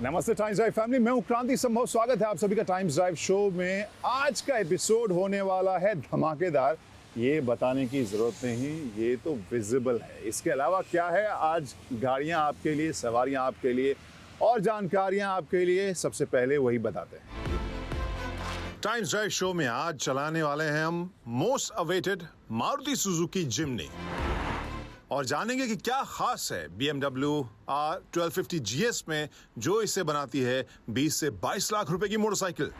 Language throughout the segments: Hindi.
नमस्ते टाइम्स ड्राइव फैमिली, मैं हूं क्रांति संभव। स्वागत है आप सभी का टाइम्स ड्राइव शो में। आज का एपिसोड होने वाला है धमाकेदार। ये बताने की जरूरत नहीं, ये तो विजिबल है। इसके अलावा क्या है, आज गाड़ियां आपके लिए, सवारियां आपके लिए और जानकारियां आपके लिए। सबसे पहले वही बताते हैं। टाइम्स ड्राइव शो में आज चलाने वाले हैं हम most awaited Maruti Suzuki Jimny और जानेंगे कि क्या खास है BMW R1250 GS में जो इसे बनाती है 20 से 22 लाख रुपए की मोटरसाइकिल।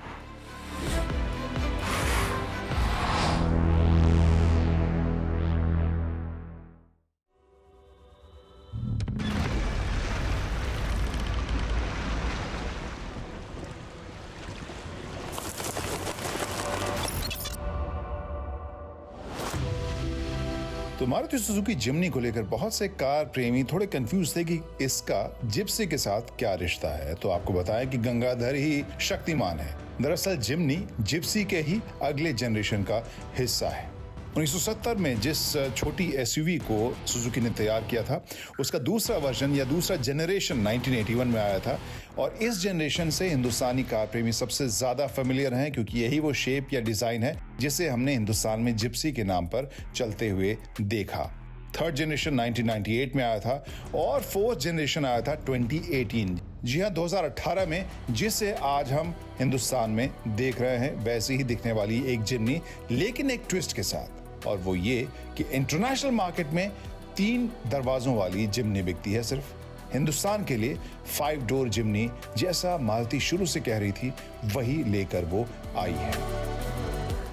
तो मारुति सुजुकी जिम्नी को लेकर बहुत से कार प्रेमी थोड़े कंफ्यूज थे कि इसका जिप्सी के साथ क्या रिश्ता है। तो आपको बताया कि गंगाधर ही शक्तिमान है। दरअसल जिम्नी जिप्सी के ही अगले जनरेशन का हिस्सा है। 1970 में जिस छोटी एसयूवी को सुजुकी ने तैयार किया था, उसका दूसरा वर्जन या दूसरा जनरेशन 1981 में आया था। और इस जनरेशन से हिंदुस्तानी कार प्रेमी सबसे ज्यादा फेमिलियर हैं, क्योंकि यही वो शेप या डिजाइन है जिसे हमने हिंदुस्तान में जिप्सी के नाम पर चलते हुए देखा। थर्ड जनरेशन 1998 में आया था और फोर्थ जनरेशन आया था 2018। जी हाँ, 2018 में, जिसे आज हम हिंदुस्तान में देख रहे हैं। वैसे ही दिखने वाली एक जिम्नी, लेकिन एक ट्विस्ट के साथ, और वो ये कि इंटरनेशनल मार्केट में 3 दरवाजों वाली जिम्नी बिकती है सिर्फ। हिंदुस्तान के लिए 5 डोर जिम्नी, जैसा मारुति शुरू से कह रही थी, वही लेकर वो आई है।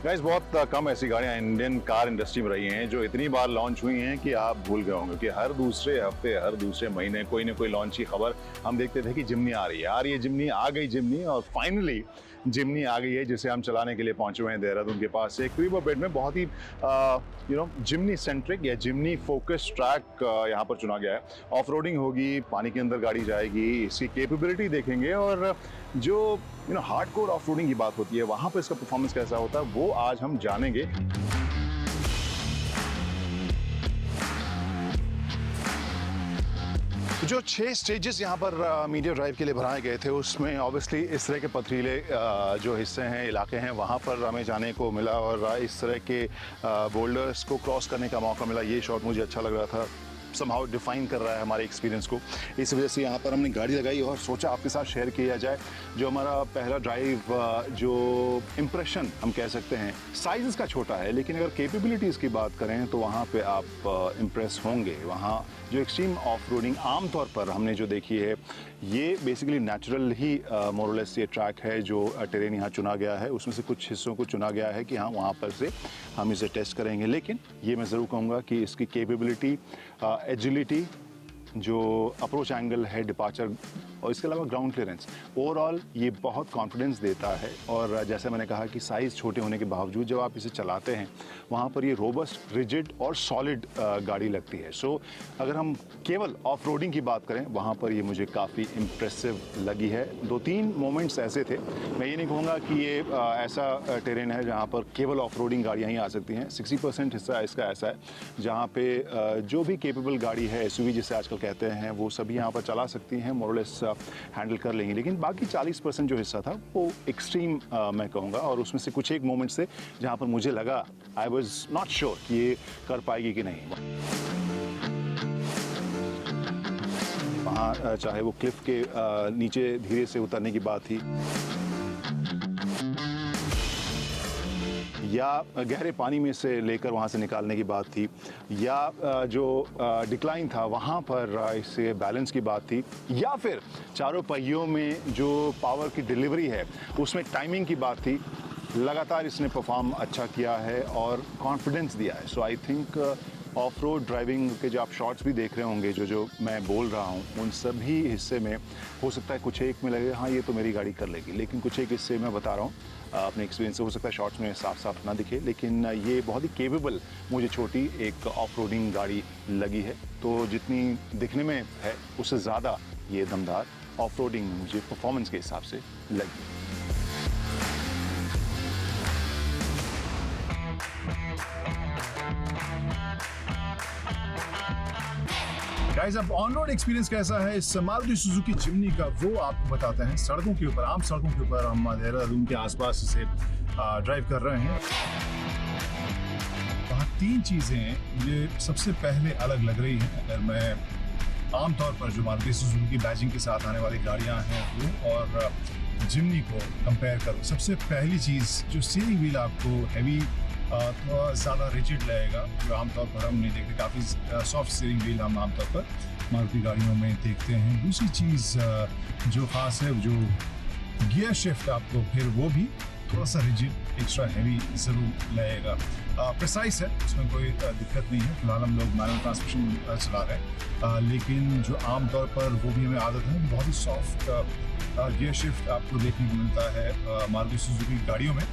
गाइस, बहुत कम ऐसी गाड़ियां इंडियन कार इंडस्ट्री में रही हैं जो इतनी बार लॉन्च हुई हैं कि आप भूल गए होंगे कि हर दूसरे हफ्ते, हर दूसरे महीने कोई ना कोई लॉन्च की खबर हम देखते थे कि जिम्नी आ रही है जिम्नी, आ गई जिम्नी। और फाइनली जिम्नी आ गई है, जिसे हम चलाने के लिए पहुंचे हुए हैं देहरादून के पास से। क्रीबो बेड में बहुत ही जिम्नी सेंट्रिक या जिम्नी फोकस ट्रैक यहाँ पर चुना गया है। ऑफ रोडिंग होगी, पानी के अंदर गाड़ी जाएगी, इसकी कैपेबिलिटी देखेंगे और जो हार्डकोर ऑफ रोडिंग की बात होती है, वहाँ पर इसका परफॉर्मेंस कैसा होता है वो आज हम जानेंगे। जो 6 स्टेजेस यहाँ पर मीडिया ड्राइव के लिए बनाए गए थे, उसमें ऑब्वियसली इस तरह के पथरीले जो हिस्से हैं, इलाके हैं, वहाँ पर हमें जाने को मिला और इस तरह के बोल्डर्स को क्रॉस करने का मौका मिला। ये शॉट मुझे अच्छा लग रहा था, समहाउ डिफाइन कर रहा है हमारे एक्सपीरियंस को। इस वजह से यहाँ पर हमने गाड़ी लगाई और सोचा आपके साथ शेयर किया जाए जो हमारा पहला ड्राइव, जो इम्प्रेशन हम कह सकते हैं। साइज इसका छोटा है, लेकिन अगर कैपेबिलिटीज़ की बात करें तो वहाँ पे आप इम्प्रेस होंगे। वहाँ जो एक्सट्रीम ऑफ रोडिंग आमतौर पर हमने जो देखी है, ये बेसिकली नेचुरल ही मोरलेस ये ट्रैक है जो टेरेन यहाँ चुना गया है। उसमें से कुछ हिस्सों को चुना गया है कि हाँ, वहाँ पर से हम इसे टेस्ट करेंगे। लेकिन ये मैं ज़रूर कहूँगा कि इसकी कैपेबिलिटी, एजिलिटी, जो अप्रोच एंगल है, डिपार्चर, और इसके अलावा ग्राउंड क्लियरेंस, ओवरऑल ये बहुत कॉन्फिडेंस देता है। और जैसे मैंने कहा कि साइज़ छोटे होने के बावजूद जब आप इसे चलाते हैं, वहाँ पर ये रोबस्ट, रिजिड और सॉलिड गाड़ी लगती है। सो अगर हम केवल ऑफ रोडिंग की बात करें, वहाँ पर ये मुझे काफ़ी इम्प्रेसिव लगी है। 2-3 मोमेंट्स ऐसे थे, मैं ये नहीं कहूँगा कि ये ऐसा टेरेन है जहाँ पर केवल ऑफ रोडिंग गाड़ियाँ ही आ सकती हैं। 60% हिस्सा इसका ऐसा है जहाँ पे जो भी केपेबल गाड़ी है, SUV जिसे आजकल कहते हैं, वो सभी यहाँ पर चला सकती हैं, मोरलेस हैंडल कर लेंगे। लेकिन बाकी 40% जो हिस्सा था वो एक्सट्रीम मैं कहूँगा, और उसमें से कुछ एक मोमेंट्स थे जहाँ पर मुझे लगा, आई वॉज नॉट श्योर कि ये कर पाएगी कि नहीं। वहाँ चाहे वो क्लिफ के नीचे धीरे से उतरने की बात थी, या गहरे पानी में से लेकर वहाँ से निकालने की बात थी, या जो डिक्लाइन था वहाँ पर इससे बैलेंस की बात थी, या फिर चारों पहियों में जो पावर की डिलीवरी है उसमें टाइमिंग की बात थी। लगातार इसने परफॉर्म अच्छा किया है और कॉन्फिडेंस दिया है। So I think of road driving के जो आप शॉट्स भी देख रहे होंगे, जो मैं बोल रहा हूँ, उन सभी हिस्से में हो सकता है कुछ एक में लगे हाँ ये तो मेरी गाड़ी कर लेगी, लेकिन कुछ एक हिस्से मैं बता रहा हूँ अपने एक्सपीरियंस से, हो सकता है शॉट्स में साफ साफ ना दिखे, लेकिन ये बहुत ही केपेबल मुझे छोटी एक ऑफ रोडिंग गाड़ी लगी है। तो जितनी दिखने में है उससे ज़्यादा ये दमदार ऑफ रोडिंग मुझे परफॉर्मेंस के हिसाब से लगी। गाइस, अब ऑन रोड एक्सपीरियंस कैसा है इस मारुति सुजुकी जिम्नी का, वो आपको बताते हैं। सड़कों के ऊपर, आम सड़कों के ऊपर हम देहरादून के आसपास इसे ड्राइव कर रहे हैं। वहाँ तीन चीज़ें मुझे सबसे पहले अलग लग रही हैं। अगर मैं आमतौर पर जो मारुति सुजुकी की बैजिंग के साथ आने वाली गाड़ियाँ हैं वो और जिम्नी को कंपेयर करूँ, सबसे पहली चीज़ जो स्टीयरिंग व्हील आपको हैवी थोड़ा ज़्यादा रिजिड लगेगा, जो आमतौर पर हम नहीं देखते। काफ़ी सॉफ्ट स्टीयरिंग व्हील हम आमतौर पर मारुति गाड़ियों में देखते हैं। दूसरी चीज़ जो ख़ास है, जो गियर शिफ्ट आपको फिर वो भी थोड़ा सा रिजिड, एक्स्ट्रा हैवी ज़रूर लगेगा। प्रिसाइज है, इसमें कोई दिक्कत नहीं है। फिलहाल हम लोग मैनुअल ट्रांसमिशन चला रहे हैं, लेकिन जो आमतौर पर वो भी हमें आदत है, बहुत ही सॉफ्ट गियर शिफ्ट आपको देखने को मिलता है मारुति सुजुकी गाड़ियों में।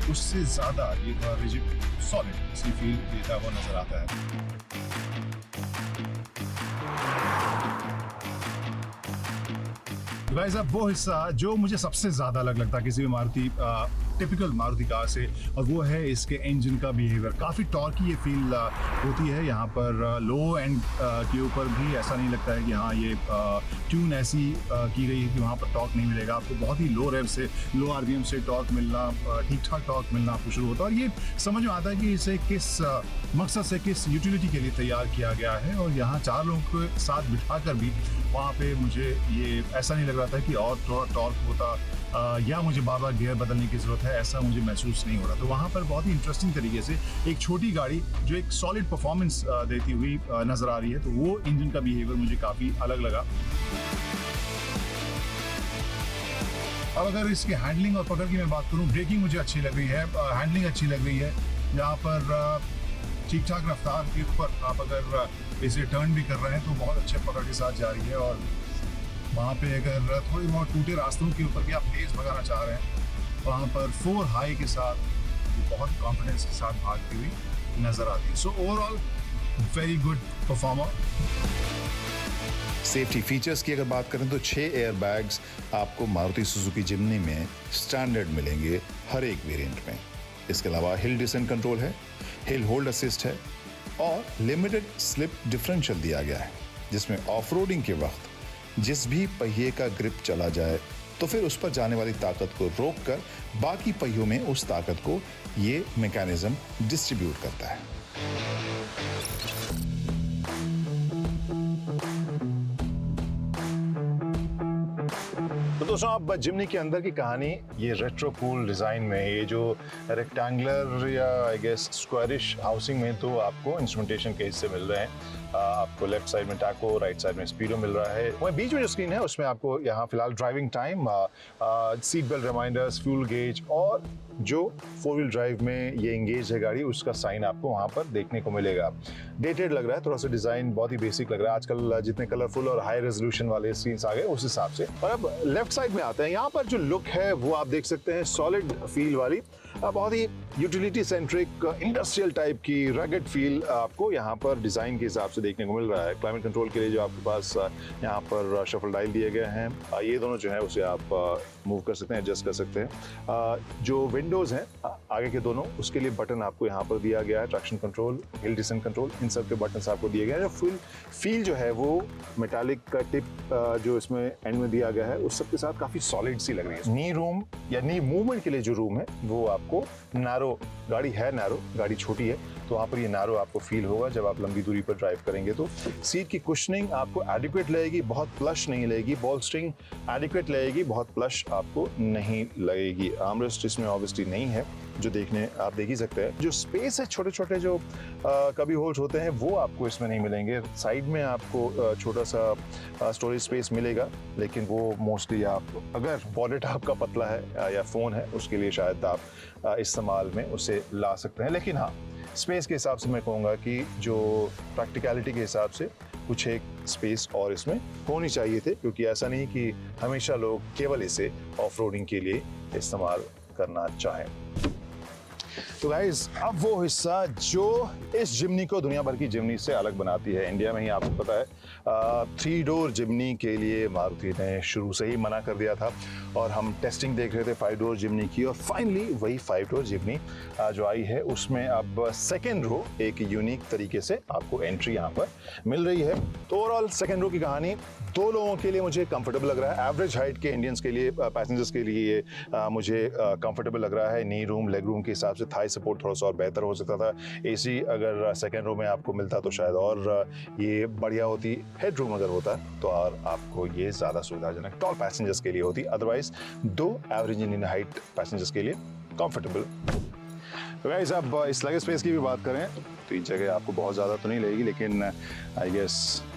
उससे ज़्यादा ये थोड़ा रिजिड, सॉलिड सी फील देता हुआ नजर आता है। गाइस, अब वो हिस्सा जो मुझे सबसे ज़्यादा अलग लगता है किसी भी मारुति टिपिकल मारुति कार से, और वो है इसके इंजन का बिहेवियर। काफ़ी टॉर्की ये फील होती है। यहाँ पर लो एंड के ऊपर भी ऐसा नहीं लगता है कि हाँ ये ट्यून ऐसी की गई है कि वहाँ पर टॉर्क नहीं मिलेगा। आपको बहुत ही लो रेव से, लो आरपीएम से टॉर्क मिलना, ठीक ठाक टॉर्क मिलना आपको शुरू होता है। और ये समझ में आता है कि इसे किस मकसद से, किस यूटिलिटी के लिए तैयार किया गया है। और यहाँ चार लोगों के साथ बिठा कर भी वहाँ पे मुझे ये ऐसा नहीं लग रहा था कि और थोड़ा टॉर्क होता या मुझे बार बार गियर बदलने की ज़रूरत है, ऐसा मुझे महसूस नहीं हो रहा। तो वहाँ पर बहुत ही इंटरेस्टिंग तरीके से एक छोटी गाड़ी जो एक सॉलिड परफॉर्मेंस देती हुई नज़र आ रही है, तो वो इंजन का बिहेवियर मुझे काफ़ी अलग लगा। अब अगर इसके हैंडलिंग और पकड़ की मैं बात करूँ, ब्रेकिंग मुझे अच्छी लग रही है, हैंडलिंग अच्छी लग रही है। यहाँ पर ठीक ठाक रफ्तार के ऊपर आप अगर इसे टर्न भी कर रहे हैं तो बहुत अच्छे पकड़ के साथ जा रही है। और वहाँ पे अगर थोड़ी बहुत टूटे रास्तों के ऊपर भी आप तेज़ भगाना चाह रहे हैं, वहाँ पर 4 हाई के साथ बहुत कॉन्फिडेंस के साथ भागती हुई नज़र आती है। So overall very good performer. Safety features की अगर बात करें तो 6 एयर बैग्स आपको मारुति सुजुकी जिम्नी में स्टैंडर्ड मिलेंगे हर एक वेरिएंट में। इसके अलावा हिल डिसेंट कंट्रोल है, हिल होल्ड असिस्ट है और लिमिटेड स्लिप डिफरेंशियल दिया गया है, जिसमें ऑफ रोडिंग के वक्त जिस भी पहिए का ग्रिप चला जाए तो फिर उस पर जाने वाली ताकत को रोककर बाकी पहियों में उस ताकत को ये मैकेनिज्म डिस्ट्रीब्यूट करता है। तो दोस्तों, अब जिम्नी के अंदर की कहानी, ये रेट्रो कूल डिज़ाइन में, ये जो रेक्टेंगुलर या आई गेस स्क्वायरिश हाउसिंग में तो आपको इंस्ट्रूमेंटेशन के हिस्से मिल रहे हैं। आपको लेफ्ट साइड में टैको, राइट साइड में स्पीडो मिल रहा है। वहीं बीच में जो स्क्रीन है उसमें आपको यहाँ फिलहाल driving time, seat belt reminders, fuel gauge और जो 4 व्हील ड्राइव में ये इंगेज है गाड़ी, उसका साइन आपको वहाँ पर देखने को मिलेगा। डेटेड लग रहा है, थोड़ा सा डिज़ाइन बहुत ही बेसिक लग रहा है। आजकल जितने कलरफुल और हाई रेजोल्यूशन वाले स्क्रीन्स आ गए उस हिसाब से। और अब लेफ्ट साइड में आते हैं, यहाँ पर जो लुक है वो आप देख सकते हैं सॉलिड फील वाली, बहुत ही यूटिलिटी सेंट्रिक इंडस्ट्रियल टाइप की रगड फील आपको यहाँ पर डिज़ाइन के हिसाब से देखने को मिल रहा है। क्लाइमेट कंट्रोल के लिए जो आपके पास यहाँ पर शफल डायल दिए गए हैं, ये दोनों जो है उसे आप मूव कर सकते हैं, एडजस्ट कर सकते हैं। जो विंडोज़ हैं आगे के दोनों, उसके लिए बटन आपको यहाँ पर दिया गया है, traction control, hill descent control, इन सब के बटन आपको दिए गए हैं। जो फील जो है वो मेटालिक का टिप जो इसमें एंड में दिया गया है उस सब के साथ काफ़ी सॉलिड सी लग रही है। नी रूम या नी मूवमेंट के लिए जो रूम है वो आपको नैरो, गाड़ी है नैरो, गाड़ी छोटी है तो वहाँ पर ये नैरो आपको फील होगा जब आप लंबी दूरी पर ड्राइव करेंगे। तो सीट की कुशनिंग आपको एडिक्वेट लगेगी, बहुत प्लश नहीं लगेगी। बॉलस्ट्रिंग एडिक्वेट लगेगी, बहुत प्लश आपको नहीं लगेगी। आर्मरेस्ट इसमें ऑब्वियसली नहीं है, जो देखने आप देख ही सकते हैं। जो स्पेस है, छोटे छोटे जो कभी होल्स होते हैं वो आपको इसमें नहीं मिलेंगे। साइड में आपको छोटा सा स्टोरेज स्पेस मिलेगा, लेकिन वो मोस्टली आप अगर वॉलेट आपका पतला है या फ़ोन है उसके लिए शायद आप इस्तेमाल में उसे ला सकते हैं। लेकिन हाँ, स्पेस के हिसाब से मैं कहूँगा कि जो प्रैक्टिकलिटी के हिसाब से कुछ एक स्पेस और इसमें होनी चाहिए थे, क्योंकि ऐसा नहीं कि हमेशा लोग केवल इसे ऑफ रोडिंग के लिए इस्तेमाल करना चाहें। तो गाइस अब वो हिस्सा जो इस जिमनी को दुनिया भर की जिमनी से अलग बनाती है। इंडिया में ही आपको पता है 3 डोर जिमनी के लिए मारुति ने शुरू से ही मना कर दिया था और हम टेस्टिंग देख रहे थे 5 डोर जिमनी की, और फाइनली वही 5 डोर जिमनी जो आई है उसमें अब सेकेंड रो एक यूनिक तरीके से आपको एंट्री यहाँ पर मिल रही है। तो ओवरऑल सेकेंड रो की कहानी 2 लोगों के लिए मुझे कंफर्टेबल लग रहा है। एवरेज हाइट के इंडियंस के लिए, पैसेंजर्स के लिए ये मुझे कंफर्टेबल लग रहा है। नी रूम, लेग रूम के हिसाब से थाई सपोर्ट थोड़ा सा और बेहतर हो सकता था। एसी अगर सेकेंड रो में आपको मिलता तो शायद और ये बढ़िया होती। हेड रूम अगर होता तो और आपको ये ज़्यादा सुविधाजनक टॉल पैसेंजर्स के लिए होती। Otherwise 2 average Indian height passengers के लिए कंफर्टेबल। तो गाइस अब इस लगेज स्पेस की भी बात करें तो ये जगह आपको बहुत ज़्यादा तो नहीं लगेगी, लेकिन आई गेस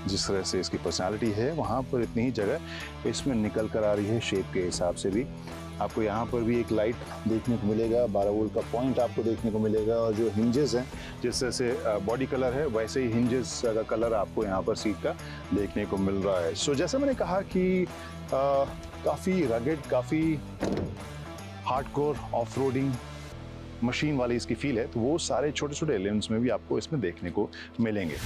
जिस तरह से इसकी पर्सनालिटी है वहाँ पर इतनी ही जगह इसमें निकल कर आ रही है। शेप के हिसाब से भी आपको यहाँ पर भी एक लाइट देखने को मिलेगा, 12 वोल्ट का पॉइंट आपको देखने को मिलेगा, और जो हिंजेस हैं जिस तरह से बॉडी कलर है वैसे ही हिंजेस का कलर आपको यहाँ पर सीट का देखने को मिल रहा है। सो जैसे मैंने कहा कि काफ़ी रगेड, काफ़ी हार्डकोर ऑफ रोडिंग मशीन वाली इसकी फील है, तो वो सारे छोटे छोटे एलिमेंट्स में भी आपको इसमें देखने को मिलेंगे।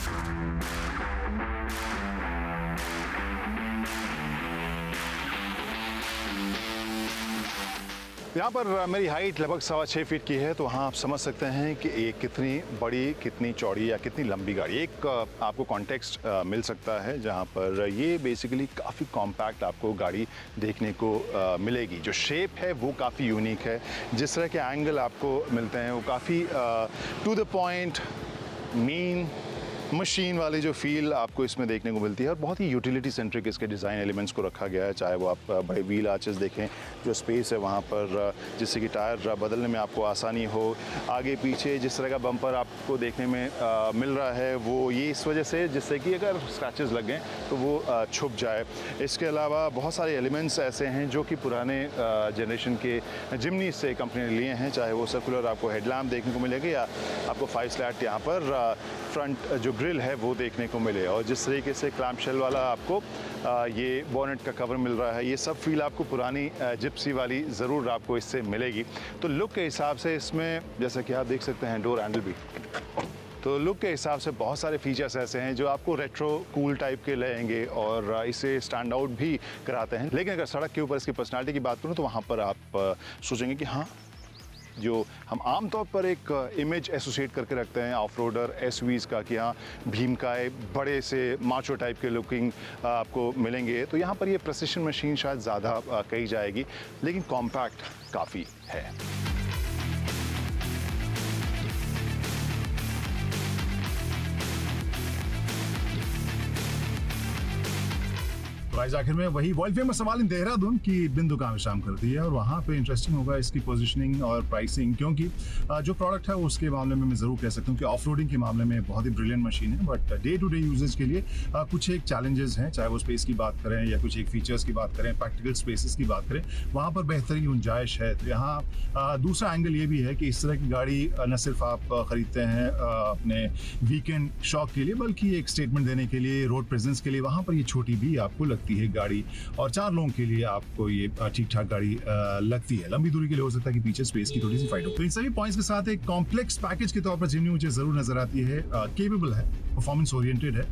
यहाँ पर मेरी हाइट लगभग 6.25 फीट की है, तो वहाँ आप समझ सकते हैं कि ये कितनी बड़ी, कितनी चौड़ी या कितनी लंबी गाड़ी। एक आपको कॉन्टेक्स्ट मिल सकता है जहाँ पर ये बेसिकली काफ़ी कॉम्पैक्ट आपको गाड़ी देखने को मिलेगी। जो शेप है वो काफ़ी यूनिक है, जिस तरह के एंगल आपको मिलते हैं वो काफ़ी to the point, mean machine वाली जो फील आपको इसमें देखने को मिलती है, और बहुत ही यूटिलिटी सेंट्रिक इसके डिज़ाइन एलिमेंट्स को रखा गया है। चाहे वो आप बड़े व्हील आर्चेस देखें, जो स्पेस है वहाँ पर जिससे कि टायर बदलने में आपको आसानी हो, आगे पीछे जिस तरह का बम्पर आपको देखने में मिल रहा है वो ये इस वजह से जिससे कि अगर स्क्रैचेस लग गए तो वो छुप जाए। इसके अलावा बहुत सारे एलिमेंट्स ऐसे हैं जो कि पुराने जनरेशन के जिमनी से कंपनी ने लिए हैं, चाहे वो सर्कुलर आपको हेडलैम्प देखने को मिलेगा या आपको 5 स्लैट यहाँ पर फ्रंट जो ग्रिल है वो देखने को मिले, और जिस तरीके से क्लैम्प शेल वाला आपको ये बोनेट का कवर मिल रहा है, ये सब फील आपको पुरानी जिप्सी वाली ज़रूर आपको इससे मिलेगी। तो लुक के हिसाब से इसमें जैसा कि आप देख सकते हैं डोर हैंडल भी, तो लुक के हिसाब से बहुत सारे फीचर्स ऐसे हैं जो आपको रेट्रो कूल टाइप के लगेंगे और इसे स्टैंड आउट भी कराते हैं। लेकिन अगर सड़क के ऊपर इसकी पर्सनालिटी की बात करूँ तो वहाँ पर आप सोचेंगे कि हाँ, जो हम आमतौर पर एक इमेज एसोसिएट करके रखते हैं ऑफ रोडर एसयूवीज़ का कि हाँ भीमकाय बड़े से माचो टाइप के लुकिंग आपको मिलेंगे, तो यहाँ पर ये प्रेसिशन मशीन शायद ज़्यादा कही जाएगी, लेकिन कॉम्पैक्ट काफ़ी है। गाइस आखिर में वही वर्ल्ड फेमस सवाल इन देहरादून की बिंदु कहाँ विश्राम करती है, और वहाँ पे इंटरेस्टिंग होगा इसकी पोजीशनिंग और प्राइसिंग, क्योंकि जो प्रोडक्ट है उसके मामले में मैं ज़रूर कह सकता हूँ कि ऑफ रोडिंग के मामले में बहुत ही ब्रिलियंट मशीन है, but day to day usages के लिए कुछ एक चैलेंजेस हैं, चाहे वो स्पेस की बात करें या कुछ एक फीचर्स की बात करें, प्रैक्टिकल स्पेसिस की बात करें, वहाँ पर बेहतरीन गुंजाइश है। तो यहाँ दूसरा एंगल ये भी है कि इस तरह की गाड़ी न सिर्फ आप खरीदते हैं अपने वीकेंड शौक के लिए, बल्कि एक स्टेटमेंट देने के लिए, रोड प्रेजेंस के लिए, वहाँ पर ये छोटी भी आपको लगती है गाड़ी, और 4 लोगों के लिए आपको ये ठीक ठाक गाड़ी लगती है। लंबी दूरी के लिए हो सकता है कि पीछे स्पेस की थोड़ी सी फाइट हो। तो इन सभी पॉइंट्स के साथ एक कॉम्प्लेक्स पैकेज के तौर पर जिमनी मुझे जरूर नजर आती है। केपेबल है, परफॉर्मेंस ओरिएंटेड है,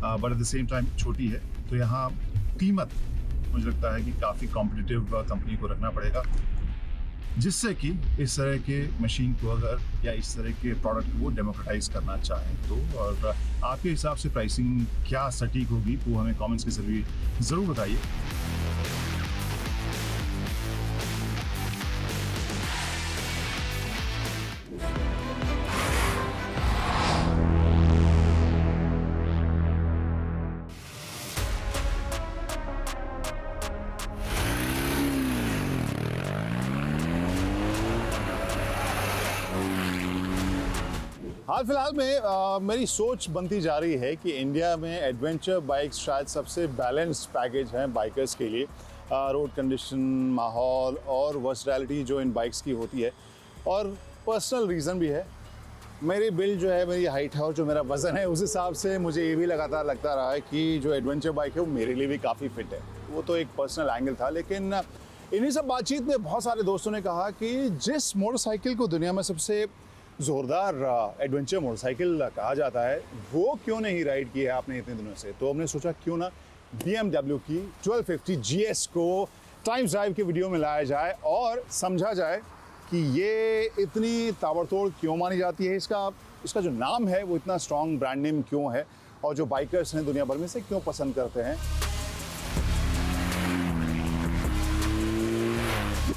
but at the same time छोटी है, तो यहाँ कीमत मुझे लगता है कि काफी कॉम्पिटिटिव कंपनी को रखना पड़ेगा, जिससे कि इस तरह के मशीन को अगर या इस तरह के प्रोडक्ट को डेमोक्रेटाइज करना चाहें तो। और आपके हिसाब से प्राइसिंग क्या सटीक होगी वो हमें कमेंट्स के जरिए ज़रूर बताइए। हाल फिलहाल में मेरी सोच बनती जा रही है कि इंडिया में एडवेंचर बाइक्स शायद सबसे बैलेंस्ड पैकेज हैं बाइकर्स के लिए। रोड कंडीशन, माहौल और वर्सटैलिटी जो इन बाइक्स की होती है, और पर्सनल रीज़न भी है। मेरी बिल्ड जो है, मेरी हाइट है और जो मेरा वज़न है, उस हिसाब से मुझे ये भी लगातार लगता रहा है कि जो एडवेंचर बाइक है वो मेरे लिए भी काफ़ी फिट है। वो तो एक पर्सनल एंगल था, लेकिन इन्हीं सब बातचीत में बहुत सारे दोस्तों ने कहा कि जिस मोटरसाइकिल को दुनिया में सबसे ज़ोरदार एडवेंचर मोटरसाइकिल कहा जाता है वो क्यों नहीं राइड की है आपने इतने दिनों से। तो हमने सोचा क्यों ना BMW की 1250 GS को टाइम्स ड्राइव के वीडियो में लाया जाए और समझा जाए कि ये इतनी ताबड़तोड़ क्यों मानी जाती है, इसका जो नाम है वो इतना स्ट्रॉन्ग ब्रांड नेम क्यों है और जो बाइकर्स हैं दुनिया भर में से क्यों पसंद करते हैं।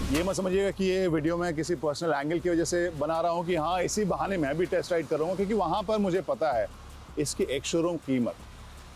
ये मत समझिएगा कि ये वीडियो मैं किसी पर्सनल एंगल की वजह से बना रहा हूँ कि हाँ इसी बहाने मैं भी टेस्ट राइड कर रहा हूँ, क्योंकि वहाँ पर मुझे पता है इसकी एक शोरूम कीमत,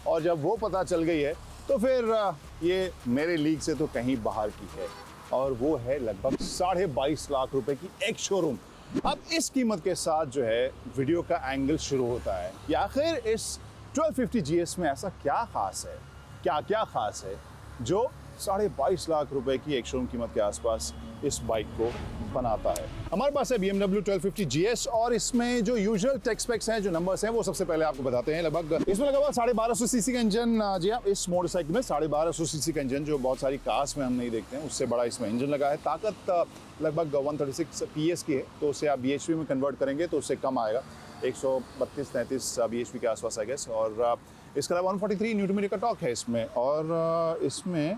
और जब वो पता चल गई है तो फिर ये मेरे लीग से तो कहीं बाहर की है और वो है लगभग 22.5 लाख रुपए की एक शोरूम। अब इस कीमत के साथ जो है वीडियो का एंगल शुरू होता है कि आखिर इस 1250 GS में ऐसा क्या खास है, क्या खास है जो 22.5 लाख रुपए की एक शोरूम कीमत के आसपास इस बाइक को बनाता है। हमारे पास है BMW 1250 GS और इसमें जो यूजुअल टेक स्पेक्स हैं, जो नंबर्स हैं, वो सबसे पहले आपको बताते हैं। लगभग इसमें लगा हुआ 1250 सीसी का इंजन। जी हाँ, इस मोटरसाइकिल में 1250 सीसी का इंजन, जो बहुत सारी कार्स में हम नहीं देखते हैं, उससे बड़ा इसमें इंजन लगा है। ताकत लगभग 136 PS की है, तो उसे आप BHP में कन्वर्ट करेंगे तो उससे कम आएगा, 132-33 BHP के आसपास आई गेस। और इसके अलावा 143 न्यूटन मीटर का टॉर्क है इसमें। और इसमें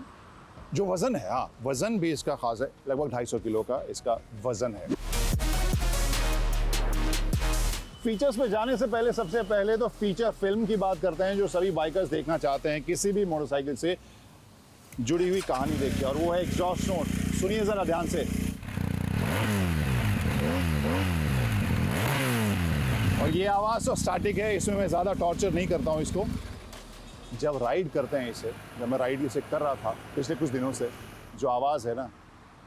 जो वज़न है, हाँ वज़न भी इसका खास है, लगभग 250 किलो का इसका वज़न है। फीचर्स पे जाने से पहले सबसे पहले तो फीचर फिल्म की बात करते हैं, जो सभी बाइकर्स देखना चाहते हैं किसी भी मोटरसाइकिल से जुड़ी हुई कहानी देख के, और वो है एग्जॉस्ट नोट। सुनिए ज़रा ध्यान से। और ये आवाज़ तो स्टैटिक है, इसमें मैं ज़्यादा टॉर्चर नहीं करता हूँ इसको। जब राइड करते हैं इसे, जब मैं राइड इसे कर रहा था पिछले कुछ दिनों से, जो आवाज़ है ना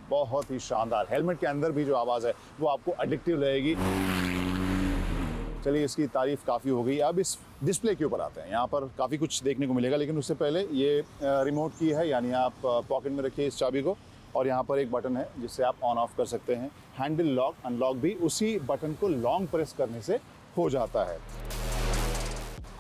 बहुत ही शानदार। हेलमेट के अंदर भी जो आवाज़ है वो आपको एडिक्टिव लगेगी। चलिए इसकी तारीफ़ काफ़ी हो गई, अब इस डिस्प्ले के ऊपर आते हैं। यहाँ पर काफ़ी कुछ देखने को मिलेगा, लेकिन उससे पहले ये रिमोट की है, यानी आप पॉकेट में रखिए इस चाबी को, और यहाँ पर एक बटन है जिससे आप ऑन ऑफ कर सकते हैं। हैंडल लॉक अनलॉक भी उसी बटन को लॉन्ग प्रेस करने से हो जाता है।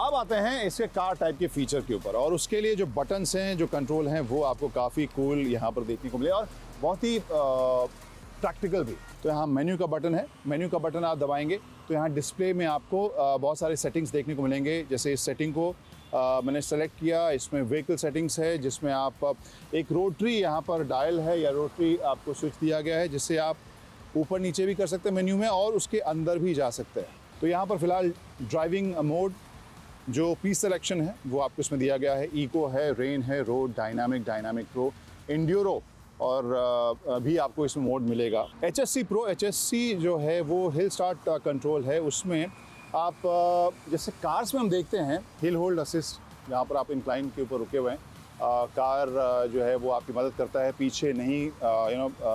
अब आते हैं इसके कार टाइप के फीचर के ऊपर, और उसके लिए जो बटन्स हैं, जो कंट्रोल हैं, वो आपको काफ़ी कूल यहाँ पर देखने को मिले और बहुत ही प्रैक्टिकल भी। तो यहाँ मेन्यू का बटन है, मेन्यू का बटन आप दबाएंगे तो यहाँ डिस्प्ले में आपको बहुत सारे सेटिंग्स देखने को मिलेंगे। जैसे इस सेटिंग को मैंने सेलेक्ट किया, इसमें व्हीकल सेटिंग्स है जिसमें आप एक रोटरी यहाँ पर डायल है या रोटरी आपको स्विच दिया गया है, जिससे आप ऊपर नीचे भी कर सकते हैं मेन्यू में और उसके अंदर भी जा सकते हैं। तो यहाँ पर फिलहाल ड्राइविंग मोड, जो पीस सिलेक्शन है वो आपको इसमें दिया गया है। इको है, रेन है, रोड, डायनामिक प्रो, इंड्योरो और भी आपको इसमें मोड मिलेगा। HSC प्रो, HSC जो है वो हिल स्टार्ट कंट्रोल है। उसमें आप जैसे कार्स में हम देखते हैं हिल होल्ड असिस्ट, जहाँ पर आप इंक्लाइन के ऊपर रुके हुए हैं, कार जो है वो आपकी मदद करता है, पीछे नहीं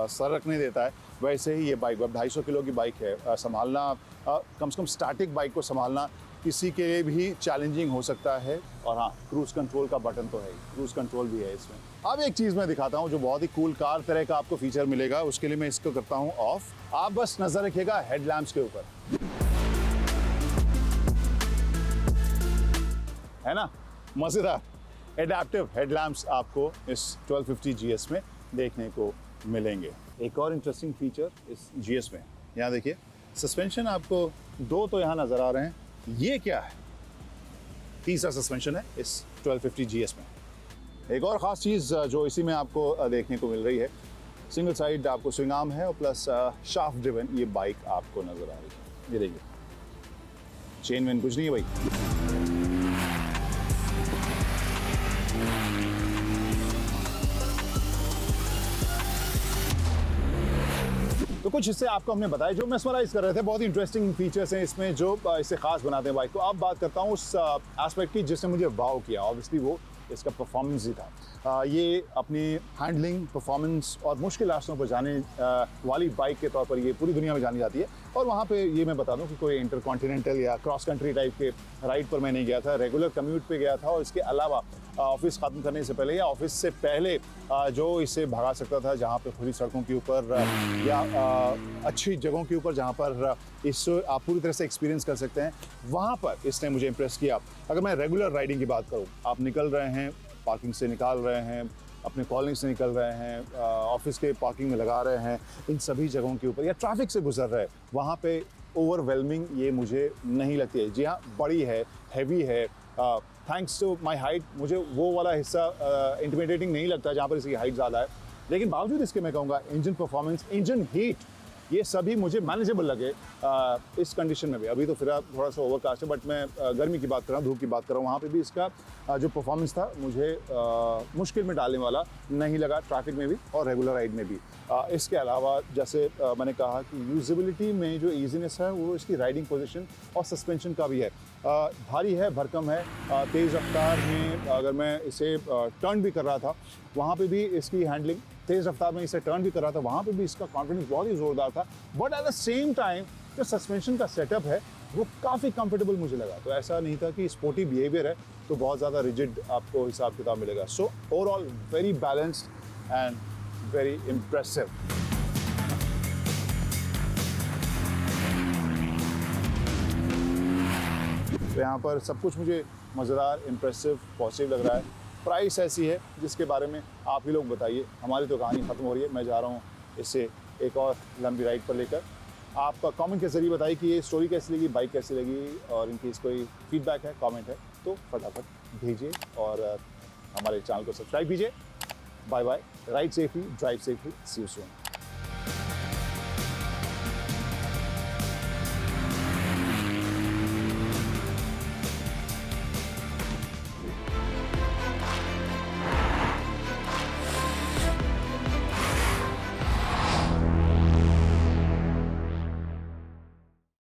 सर रखने देता है। वैसे ही ये बाइक अब 250 किलो की बाइक है, संभालना कम से कम स्टैटिक बाइक को संभालना किसी के लिए भी चैलेंजिंग हो सकता है। और हाँ, क्रूज़ कंट्रोल का बटन तो है, क्रूज़ कंट्रोल भी है इसमें। अब एक चीज़ मैं दिखाता हूँ जो बहुत ही कूल कार तरह का आपको फीचर मिलेगा। उसके लिए मैं इसको करता हूँ ऑफ। आप बस नज़र रखिएगा हेडलैम्प्स के ऊपर, है ना, मज़ेदार एडेप्टिव हेडलैम्प्स आपको इस 1250 GS में देखने को मिलेंगे। एक और इंटरेस्टिंग फीचर इस GS में, यहाँ देखिए सस्पेंशन आपको दो तो यहाँ नज़र आ रहे हैं। ये क्या है? तीसरा सस्पेंशन है इस 1250 GS में। एक और ख़ास चीज़ जो इसी में आपको देखने को मिल रही है, सिंगल साइड आपको स्विंग आर्म है और प्लस शाफ्ट ड्रिवन ये बाइक आपको नज़र आ रही है। ये देखिए, चेन वेन कुछ नहीं है भाई। तो कुछ हिस्से आपको हमने बताया जो मेस्मराइज कर रहे थे। बहुत ही इंटरेस्टिंग फीचर्स हैं इसमें जो इसे खास बनाते हैं बाइक को। अब बात करता हूँ उस एस्पेक्ट की जिसने मुझे वाव किया। ऑब्वियसली वो इसका परफॉर्मेंस ही था। ये अपनी हैंडलिंग, परफॉर्मेंस और मुश्किल रास्तों पर जाने वाली बाइक के तौर पर ये पूरी दुनिया में जानी जाती है। और वहाँ पे ये मैं बता दूँ कि कोई इंटरकॉन्टिनेंटल या क्रॉस कंट्री टाइप के राइड पर मैं नहीं गया था, रेगुलर कम्यूट पे गया था। और इसके अलावा ऑफिस ख़त्म करने से पहले या ऑफिस से पहले जो इसे भगा सकता था, जहाँ पे खुली सड़कों के ऊपर या अच्छी जगहों के ऊपर जहाँ पर इसको आप पूरी तरह से एक्सपीरियंस कर सकते हैं, वहाँ पर इसने मुझे इम्प्रेस किया। अगर मैं रेगुलर राइडिंग की बात करूँ, आप निकल रहे हैं, पार्किंग से निकाल रहे हैं, अपने कॉलिंग से निकल रहे हैं, ऑफिस के पार्किंग में लगा रहे हैं, इन सभी जगहों के ऊपर या ट्रैफिक से गुजर रहे हैं, वहाँ पे ओवरवेलमिंग ये मुझे नहीं लगती है। जी हाँ, बड़ी है, हैवी है, थैंक्स टू माय हाइट मुझे वो वाला हिस्सा इंटिमिडेटिंग नहीं लगता जहाँ पर इसकी हाइट ज़्यादा है। लेकिन बावजूद इसके मैं कहूँगा इंजन परफॉर्मेंस, इंजन हीट, ये सभी मुझे मैनेजेबल लगे इस कंडीशन में भी। अभी तो फिर थोड़ा सा ओवरकास्ट है, बट मैं गर्मी की बात कर रहा हूँ, धूप की बात कर रहा हूँ, वहाँ पे भी इसका जो परफॉर्मेंस था मुझे मुश्किल में डालने वाला नहीं लगा, ट्रैफिक में भी और रेगुलर राइड में भी। इसके अलावा जैसे मैंने कहा कि यूजेबिलिटी में जो ईजीनेस है वो इसकी राइडिंग पोजीशन और सस्पेंशन का भी है। भारी है, भरकम है, तेज़ रफ्तार में अगर मैं इसे टर्न भी कर रहा था वहाँ पे भी इसकी हैंडलिंग, तेज़ रफ्तार में इसे टर्न भी कर रहा था वहाँ पे भी इसका कॉन्फिडेंस बहुत ही ज़ोरदार था। But at the same time जो सस्पेंशन का सेटअप है वो काफ़ी कंफर्टेबल मुझे लगा। तो ऐसा नहीं था कि स्पोर्टी बिहेवियर है तो बहुत ज़्यादा रिजिड आपको हिसाब किताब मिलेगा। So overall very balanced and very impressive. तो यहाँ पर सब कुछ मुझे मज़ेदार, इम्प्रेसिव, पॉजिटिव लग रहा है। प्राइस ऐसी है जिसके बारे में आप ही लोग बताइए। हमारी तो कहानी ख़त्म हो रही है, मैं जा रहा हूँ इससे एक और लंबी राइड पर लेकर। आपका कमेंट के ज़रिए बताइए कि ये स्टोरी कैसी लगी, बाइक कैसी लगी, और इनकेस कोई फीडबैक है, कमेंट है तो फटाफट भेजिए और हमारे चैनल को सब्सक्राइब कीजिए। Bye bye, ride safely, drive safely, see you soon.